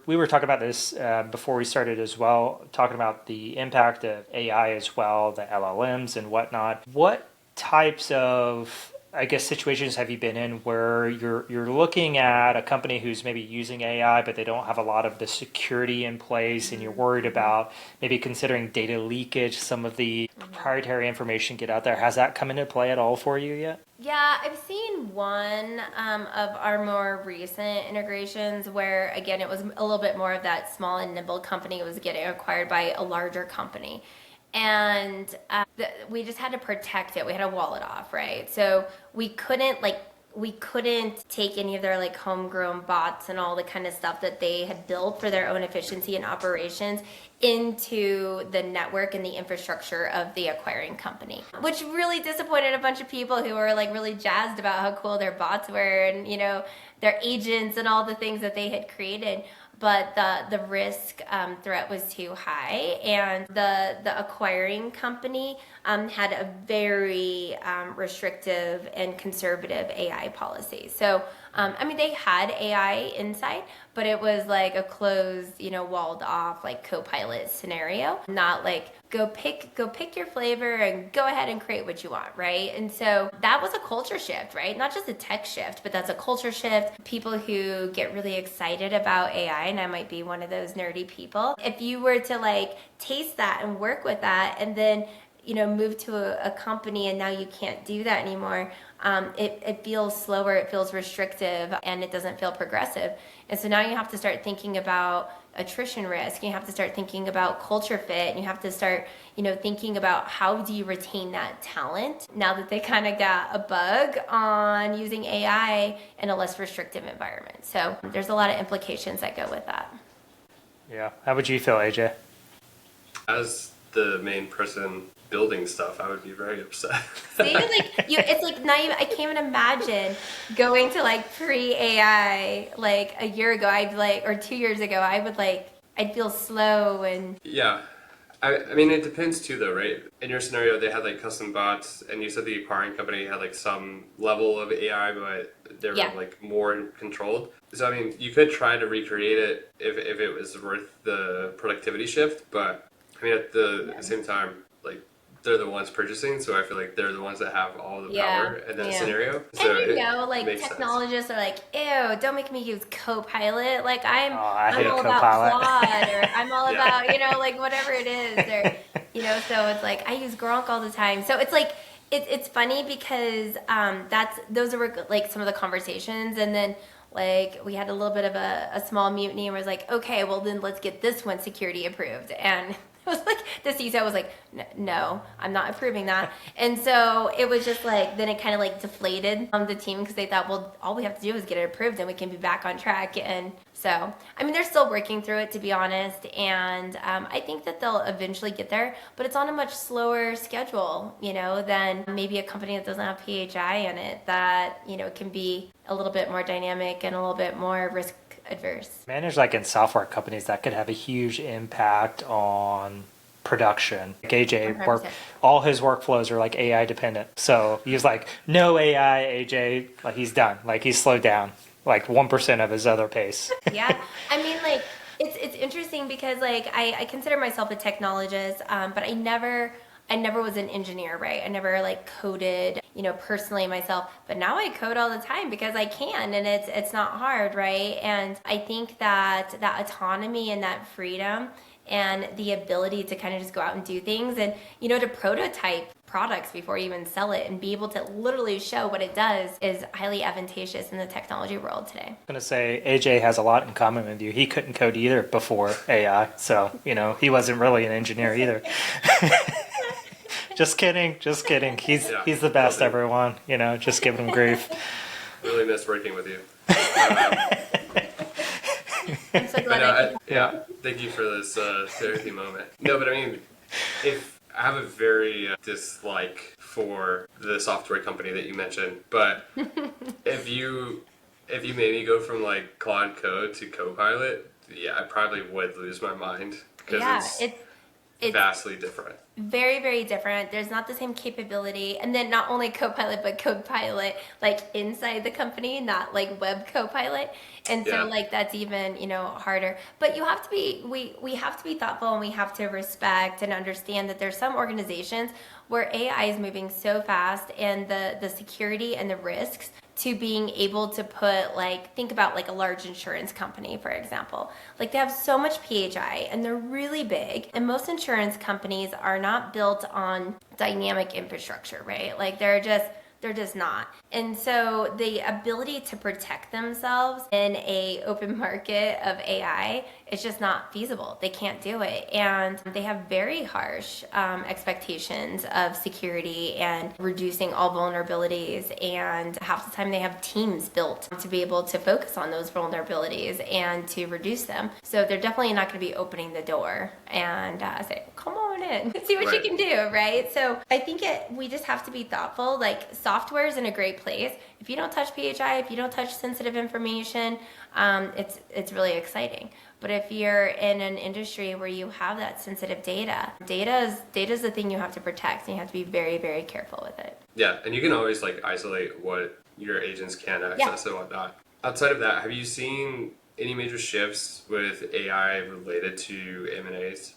We were talking about this before we started as well, talking about the impact of AI as well, the LLMs and whatnot. What types of, I guess, situations have you been in where you're looking at a company who's maybe using AI, but they don't have a lot of the security in place, and you're worried about maybe considering data leakage, some of the proprietary information get out there. Has that come into play at all for you yet? Yeah, I've seen one of our more recent integrations where, again, it was a little bit more of that small and nimble company was getting acquired by a larger company. And we just had to protect it. We had to wall it off, right? So we couldn't take any of their like homegrown bots and all the kind of stuff that they had built for their own efficiency and operations into the network and the infrastructure of the acquiring company, which really disappointed a bunch of people who were like really jazzed about how cool their bots were and, you know, their agents and all the things that they had created. But the risk threat was too high, and the acquiring company had a very restrictive and conservative AI policy. So I mean, they had AI inside, but it was like a closed, you know, walled off like Copilot scenario, not like go pick your flavor and go ahead and create what you want, right? And so that was a culture shift, right? Not just a tech shift, but that's a culture shift. People who get really excited about AI, and I might be one of those nerdy people. If you were to like taste that and work with that, and then you know move to a company and now you can't do that anymore, it feels slower, it feels restrictive, and it doesn't feel progressive. And so now you have to start thinking about attrition risk, you have to start thinking about culture fit, and you have to start, you know, thinking about how do you retain that talent now that they kind of got a bug on using AI in a less restrictive environment. So there's a lot of implications that go with that. Yeah. How would you feel, AJ? As the main person building stuff, I would be very upset. See, like you, it's like not even. I can't even imagine going to like pre-AI like a year ago. I'd like, or 2 years ago, I would like, I'd feel slow and Yeah. I mean, it depends too, though, right? In your scenario, they had like custom bots, and you said the acquiring company had like some level of AI, but they were yeah, like more controlled. So, I mean, you could try to recreate it if it was worth the productivity shift, but I mean, at the yeah, same time, like they're the ones purchasing, so I feel like they're the ones that have all the yeah, power in that yeah. scenario. And So you it know, like makes sense. technologists are like, ew, don't make me use Copilot. Like Oh, I'm I I'm hate all about Copilot. Claude, or I'm all Yeah. about, you know, like whatever it is. Or you know, so it's like I use Gronk all the time. So it's like it's funny because those are like some of the conversations, and then like we had a little bit of a small mutiny and was like, okay, well then let's get this one security approved. And it was like the CISO was like, no, I'm not approving that. And so it was just like, then it kind of like deflated the team because they thought, well, all we have to do is get it approved and we can be back on track. And so, I mean, they're still working through it, to be honest. And I think that they'll eventually get there, but it's on a much slower schedule, you know, than maybe a company that doesn't have PHI in it that, you know, can be a little bit more dynamic and a little bit more risk adverse. Managed like in software companies that could have a huge impact on production. Like AJ, 100%. all his workflows are like AI dependent. So he's like, no AI, AJ, like he's done. Like he's slowed down like 1% of his other pace. Yeah, I mean, like it's interesting because like I consider myself a technologist, but I never was an engineer, right? I never like coded, you know, personally myself. But now I code all the time because I can, and it's not hard, right? And I think that that autonomy and that freedom and the ability to kind of just go out and do things, and you know, to prototype products before you even sell it and be able to literally show what it does is highly advantageous in the technology world today. I'm gonna say AJ has a lot in common with you. He couldn't code either before AI, so you know he wasn't really an engineer either. Just kidding, just kidding. Yeah. He's the best, everyone. You know, just giving him grief. Really missed working with you. I'm so But glad no, I could. yeah, thank you for this therapy moment. No, but I mean, if I have a very dislike for the software company that you mentioned, but if you made me go from like Claude Code to Copilot, yeah, I probably would lose my mind because Yeah, it's it's It's vastly different. very, very different. There's not the same capability. And then not only Copilot, but Copilot like inside the company, not like web Copilot. And so Yeah. like that's even, harder. But you have to be we have to be thoughtful, and we have to respect and understand that there's some organizations where AI is moving so fast, and the security and the risks to being able to put, like, think about like a large insurance company, for example. Like, they have so much PHI and they're really big, and most insurance companies are not built on dynamic infrastructure, right? Like, they're just not. And so the ability to protect themselves in a open market of AI is just not feasible. They can't do it. And they have very harsh expectations of security and reducing all vulnerabilities. And half the time they have teams built to be able to focus on those vulnerabilities and to reduce them. So they're definitely not going to be opening the door and say, come on in, see what you can do, right? So I think we just have to be thoughtful. Like, software is in a great place. If you don't touch PHI, if you don't touch sensitive information, it's really exciting. But if you're in an industry where you have that sensitive data is the thing you have to protect, and you have to be very, very careful with it. Yeah, and you can always like isolate what your agents can access and whatnot. Outside of that, have you seen any major shifts with AI related to M&As?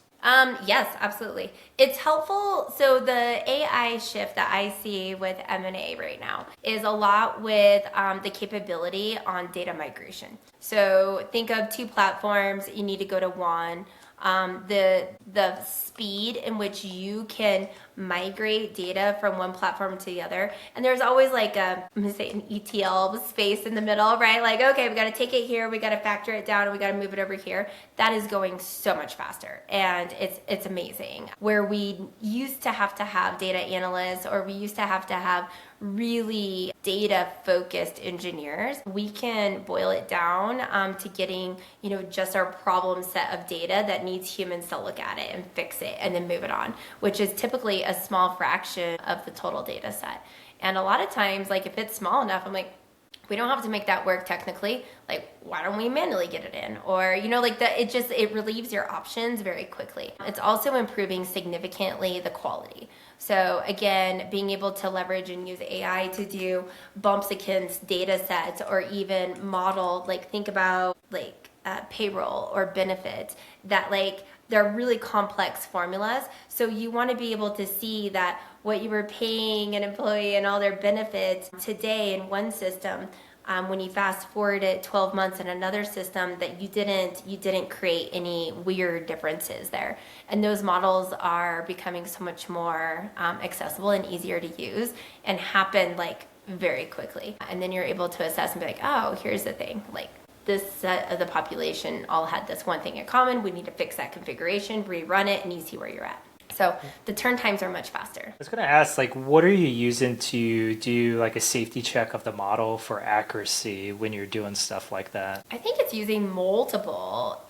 Yes, absolutely. It's helpful. So the AI shift that I see with M&A right now is a lot with the capability on data migration. So think of two platforms, you need to go to one. The speed in which you can migrate data from one platform to the other. And there's always like I'm gonna say an ETL space in the middle, right? Like, okay, we got to take it here, we got to factor it down, and we got to move it over here. That is going so much faster, and it's amazing. Where we used to have data analysts, or we used to have really data focused engineers, we can boil it down to getting just our problem set of data that needs humans to look at it and fix it and then move it on, which is typically a small fraction of the total data set. And a lot of times, like, if it's small enough, I'm like, we don't have to make that work technically. Like, why don't we manually get it in? Or, like that, it relieves your options very quickly. It's also improving significantly the quality. So again, being able to leverage and use AI to do bumps against data sets, or even model, like, think about like payroll or benefits, that like they're really complex formulas. So you want to be able to see that what you were paying an employee and all their benefits today in one system, when you fast forward it 12 months in another system, that you didn't create any weird differences there. And those models are becoming so much more accessible and easier to use, and happen like very quickly. And then you're able to assess and be like, oh, here's the thing, like, this set of the population all had this one thing in common. We need to fix that configuration, rerun it, and you see where you're at. So the turn times are much faster. I was going to ask, like, what are you using to do like a safety check of the model for accuracy when you're doing stuff like that? I think it's using multiple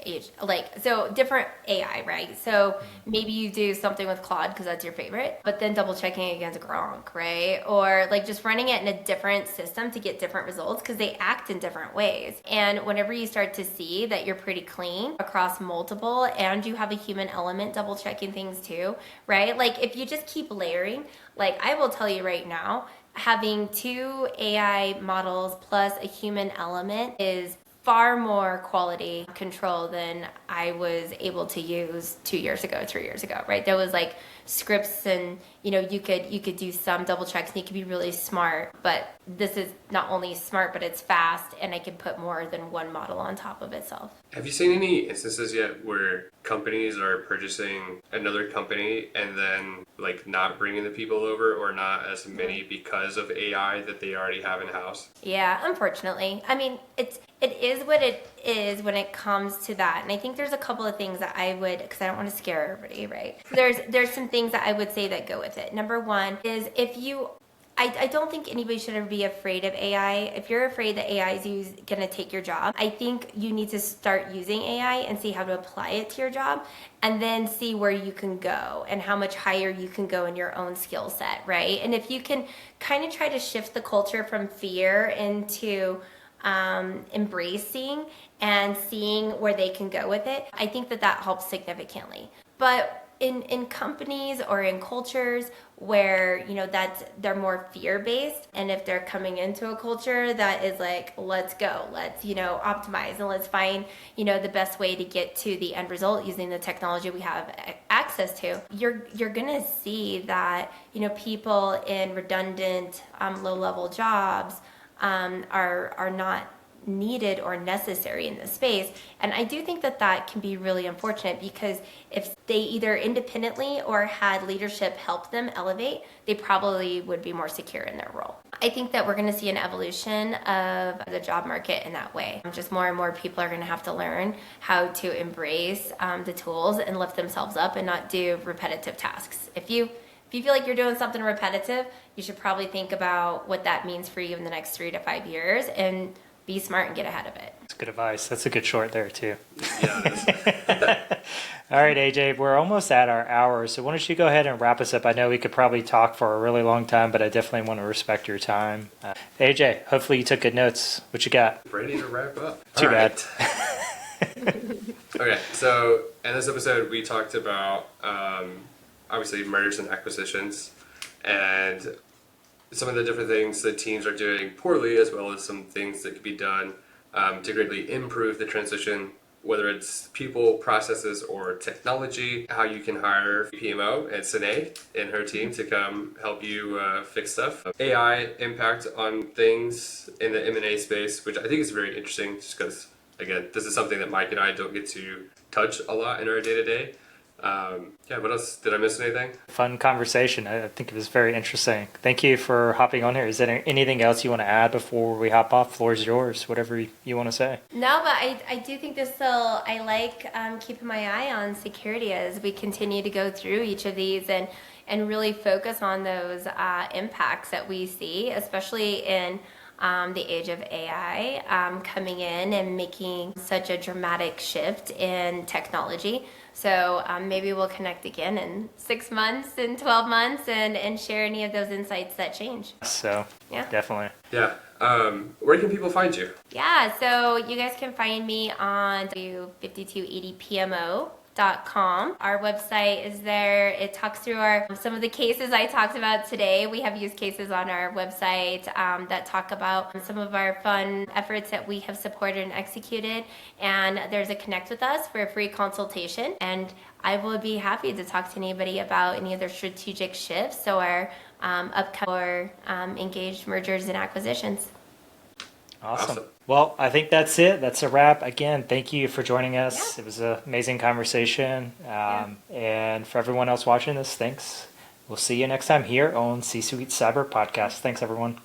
different AI, right? So maybe you do something with Claude because that's your favorite, but then double checking against Gronk, right? Or like just running it in a different system to get different results, because they act in different ways. And whenever you start to see that you're pretty clean across multiple, and you have a human element double checking things too, right? Like, if you just keep layering, like, I will tell you right now, having two AI models plus a human element is far more quality control than I was able to use 2 years ago, 3 years ago, right? There was like scripts, and you could do some double checks, and you could be really smart, but this is not only smart, but it's fast, and I can put more than one model on top of itself. Have you seen any instances yet where companies are purchasing another company and then like not bringing the people over, or not as many, because of AI that they already have in house? Yeah, unfortunately. I mean, it is what it is when it comes to that. And I think there's a couple of things that I would, because I don't want to scare everybody, right? There's some things that I would say that go with it. Number one is, I don't think anybody should ever be afraid of AI. If you're afraid that AI is going to take your job, I think you need to start using AI and see how to apply it to your job, and then see where you can go and how much higher you can go in your own skill set, right? And if you can kind of try to shift the culture from fear into embracing and seeing where they can go with it, I think that helps significantly. But in companies or in cultures where, they're more fear-based, and if they're coming into a culture that is like, let's go, let's, optimize, and let's find, the best way to get to the end result using the technology we have access to, you're gonna see that, people in redundant, low-level jobs are not needed or necessary in this space. And I do think that can be really unfortunate, because if they either independently or had leadership help them elevate, they probably would be more secure in their role. I think that we're going to see an evolution of the job market in that way. Just more and more people are going to have to learn how to embrace the tools and lift themselves up and not do repetitive tasks. If you feel like you're doing something repetitive, you should probably think about what that means for you in the next 3 to 5 years and be smart and get ahead of it. That's good advice. That's a good short there, too. Yeah, it is. All right, AJ, we're almost at our hour, so why don't you go ahead and wrap us up? I know we could probably talk for a really long time, but I definitely want to respect your time. AJ, hopefully you took good notes. What you got? Ready to wrap up. Too bad. Okay, so in this episode, we talked about obviously mergers and acquisitions, and some of the different things that teams are doing poorly, as well as some things that could be done to greatly improve the transition, whether it's people, processes, or technology, how you can hire PMO and Ceneé and her team to come help you fix stuff. AI impact on things in the M&A space, which I think is very interesting, just because, again, this is something that Mike and I don't get to touch a lot in our day-to-day. What else? Did I miss anything? Fun conversation. I think it was very interesting. Thank you for hopping on here. Is there anything else you want to add before we hop off? Floor is yours. Whatever you want to say. No, but I do think I like keeping my eye on security as we continue to go through each of these and really focus on those impacts that we see, especially in the age of AI coming in and making such a dramatic shift in technology. So maybe we'll connect again in 6 months, in 12 months, and share any of those insights that change. So, Yeah. Definitely. Yeah. Where can people find you? Yeah, so you guys can find me on W5280PMO.com. Our website is there. It talks through some of the cases I talked about today. We have use cases on our website that talk about some of our fun efforts that we have supported and executed. And there's a connect with us for a free consultation. And I will be happy to talk to anybody about any of their strategic shifts or upcoming or engaged mergers and acquisitions. Awesome. Well, I think that's it. That's a wrap. Again, thank you for joining us. Yeah. It was an amazing conversation. And for everyone else watching this, thanks. We'll see you next time here on C-Suite Cyber Podcast. Thanks, everyone.